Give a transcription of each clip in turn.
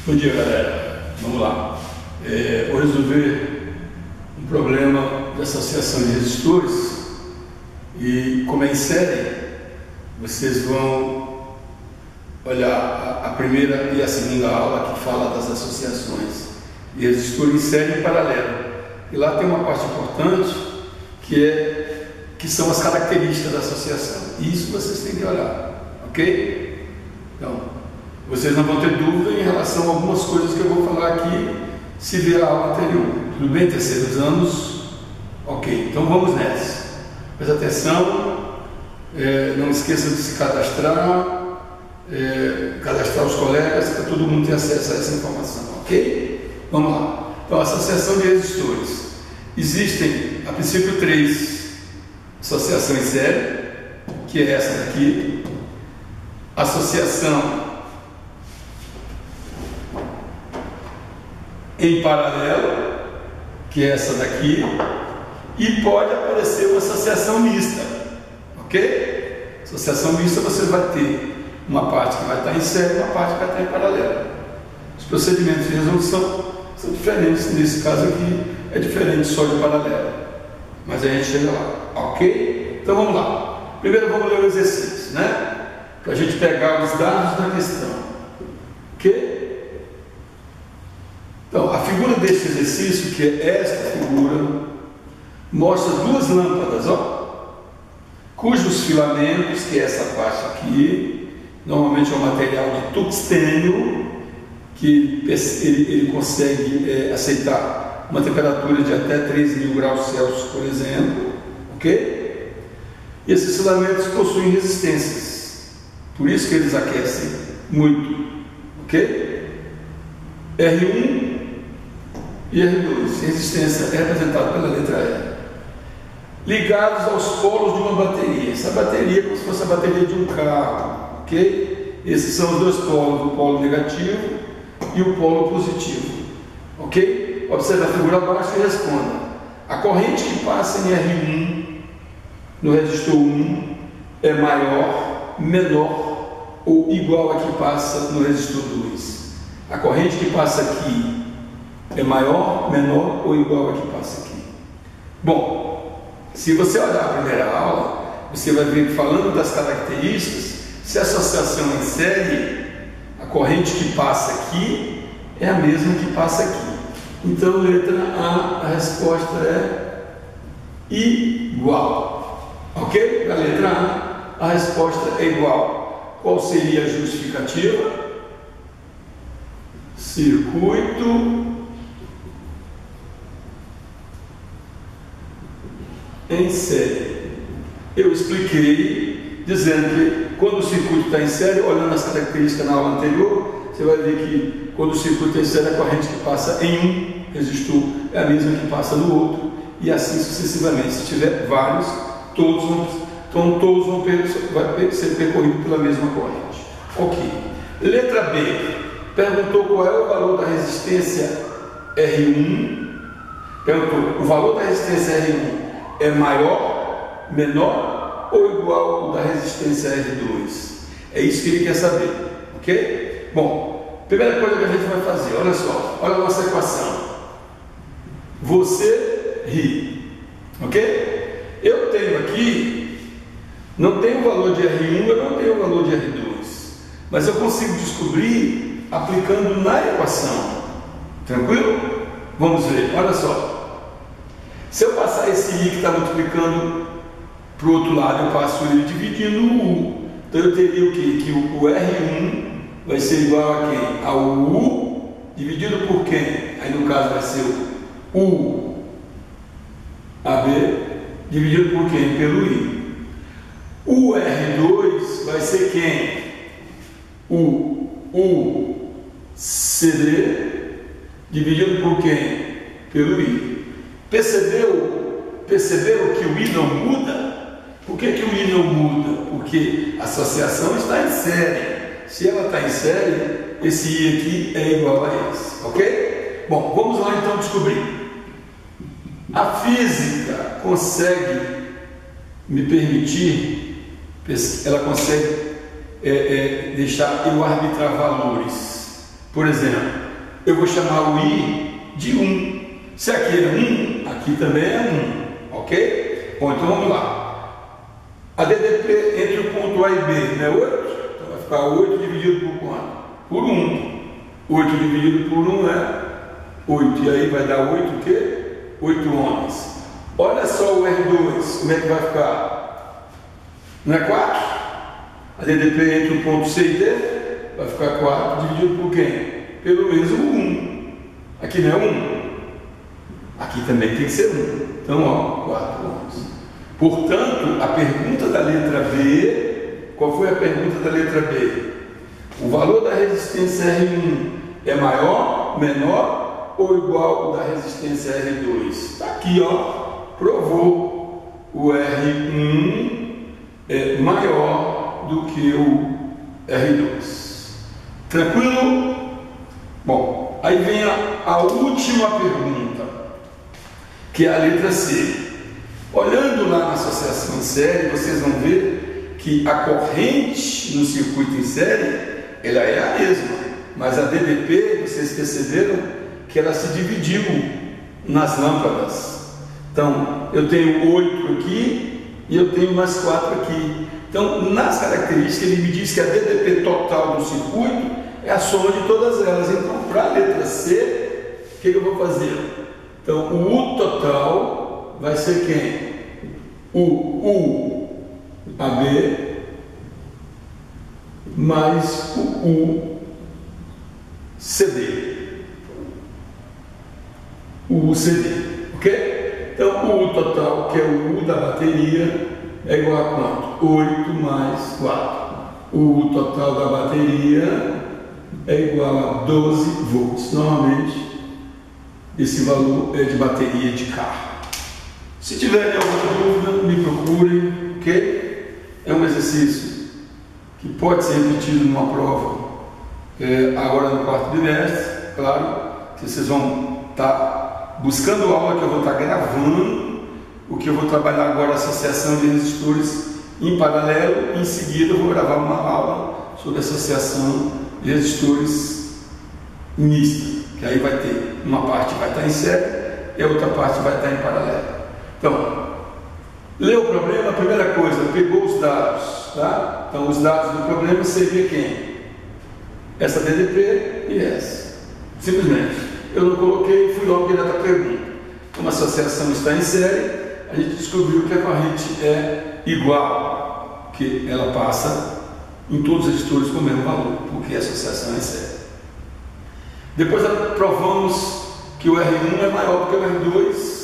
Bom dia, galera. Vamos lá. Vou resolver um problema de associação de resistores e, como é em série, vocês vão olhar a primeira e a segunda aula que fala das associações de resistor em série e paralelo. E lá tem uma parte importante que são as características da associação. E isso vocês têm que olhar, ok? Então, vocês não vão ter dúvida em relação a algumas coisas que eu vou falar aqui se vier a aula anterior. Tudo bem, terceiros anos? Ok, então vamos nessa. Presta atenção, não esqueça de se cadastrar, cadastrar os colegas, para todo mundo ter acesso a essa informação, ok? Vamos lá. Então, associação de resistores. Existem, a princípio, 3 associações em série, que é essa daqui, associação em paralelo, que é essa daqui, e pode aparecer uma associação mista, ok? Associação mista você vai ter uma parte que vai estar em série e uma parte que vai estar em paralelo. Os procedimentos de resolução são diferentes, nesse caso aqui é diferente só de paralelo, mas a gente chega lá, ok? Então vamos lá. Primeiro vamos ler o exercício, né? Para a gente pegar os dados da questão, ok? Então, a figura desse exercício, que é esta figura, mostra 2 lâmpadas, ó, cujos filamentos, que é essa parte aqui, normalmente é um material de tungstênio, que ele consegue aceitar uma temperatura de até 3.000 graus Celsius, por exemplo, ok? E esses filamentos possuem resistências, por isso que eles aquecem muito, ok? R1 e R2, resistência é representada pela letra R. Ligados aos polos de uma bateria. Essa bateria é como se fosse a bateria de um carro, ok? Esses são os 2 polos, o polo negativo e o polo positivo, ok? Observe a figura abaixo e responda. A corrente que passa em R1 no resistor 1 é maior, menor ou igual a que passa no resistor 2. A corrente que passa aqui é maior, menor ou igual a que passa aqui. Bom, se você olhar a primeira aula, você vai ver que, falando das características, se a associação em série, a corrente que passa aqui é a mesma que passa aqui. Então, letra A resposta é igual. Ok? Para a letra A resposta é igual. Qual seria a justificativa? Circuito em série. Eu expliquei dizendo que quando o circuito está em série, olhando as características na aula anterior, você vai ver que quando o circuito está em série, a corrente que passa em um resistor é a mesma que passa no outro, e assim sucessivamente. Se tiver vários, todos vão ser percorridos pela mesma corrente. Ok. Letra B. Perguntou qual é o valor da resistência R1. Perguntou, o valor da resistência R1 é maior, menor ou igual ao da resistência R2? É isso que ele quer saber, ok? Bom, primeira coisa que a gente vai fazer, olha só, olha a nossa equação. Você ri, ok? Eu tenho aqui, não tenho o valor de R1, eu não tenho o valor de R2, mas eu consigo descobrir aplicando na equação, tranquilo? Vamos ver, olha só. Se eu passar esse I que está multiplicando para o outro lado, eu passo ele dividindo o U. Então eu teria o quê? Que o R1 vai ser igual a quem? Ao U dividido por quem? Aí no caso vai ser o U AB dividido por quem? Pelo I. O R2 vai ser quem? O CD dividido por quem? Pelo I. Perceberam que o I não muda? Por que o I não muda? Porque a associação está em série. Se ela está em série, esse I aqui é igual a esse, ok? Bom, vamos lá então descobrir. A física consegue me permitir, ela consegue deixar eu arbitrar valores. Por exemplo, eu vou chamar o I de 1. Se aqui é 1, aqui também é 1, ok? Bom, então vamos lá. A DDP entre o ponto A e B não é 8? Então vai ficar 8 dividido por quanto? Por 1. 8 dividido por 1 é 8. E aí vai dar 8 o quê? 8 ohms. Olha só o R2, como é que vai ficar? Não é 4? A DDP entre o ponto C e D vai ficar 4 dividido por quem? Pelo mesmo 1. Aqui não é 1? Aqui também tem que ser 1. Então, ó, 4 ohms. Portanto, a pergunta da letra B, qual foi a pergunta da letra B? O valor da resistência R1 é maior, menor ou igual ao da resistência R2? Está aqui, ó. Provou, o R1 é maior do que o R2. Tranquilo? Bom, aí vem a última pergunta, que é a letra C. Olhando lá na associação em série, vocês vão ver que a corrente no circuito em série, ela é a mesma, mas a DDP, vocês perceberam que ela se dividiu nas lâmpadas. Então, eu tenho 8 aqui e eu tenho mais 4 aqui. Então, nas características, ele me diz que a DDP total do circuito é a soma de todas elas. Então, para a letra C, o que eu vou fazer? Então, o U total vai ser quem? O AB mais o CD. O CD, ok? Então, o U total, que é o U da bateria, é igual a quanto? 8 mais 4. O U total da bateria é igual a 12 volts. Normalmente, esse valor é de bateria de carro. Se tiverem alguma dúvida, me procurem, ok? É um exercício que pode ser repetido numa prova agora no quarto bimestre. Claro que vocês vão estar buscando aula que eu vou estar gravando, o que eu vou trabalhar agora, a associação de resistores em paralelo. Em seguida eu vou gravar uma aula sobre associação de resistores mista, que aí vai ter uma parte vai estar em série e a outra parte vai estar em paralelo. Então, leu o problema, a primeira coisa, pegou os dados, tá? Então os dados do problema seria quem? Essa DDP e essa. Simplesmente. Eu não coloquei, fui logo direto à pergunta. Como a associação está em série, a gente descobriu que a corrente é igual, que ela passa em todos os resistores com o mesmo valor, porque a associação é em série. Depois provamos que o R1 é maior do que o R2,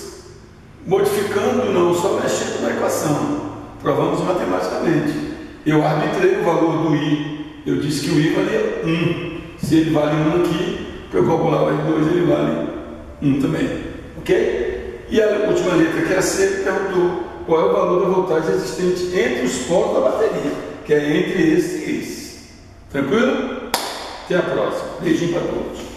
modificando, não só mexendo na equação, provamos matematicamente. Eu arbitrei o valor do I, eu disse que o I valia 1. Se ele vale 1 aqui, para eu calcular o R2, ele vale 1 também, ok? E a última letra, que é a C, perguntou qual é o valor da voltagem existente entre os polos da bateria, que é entre esse e esse. Tranquilo? Até a próxima. Beijinho para todos.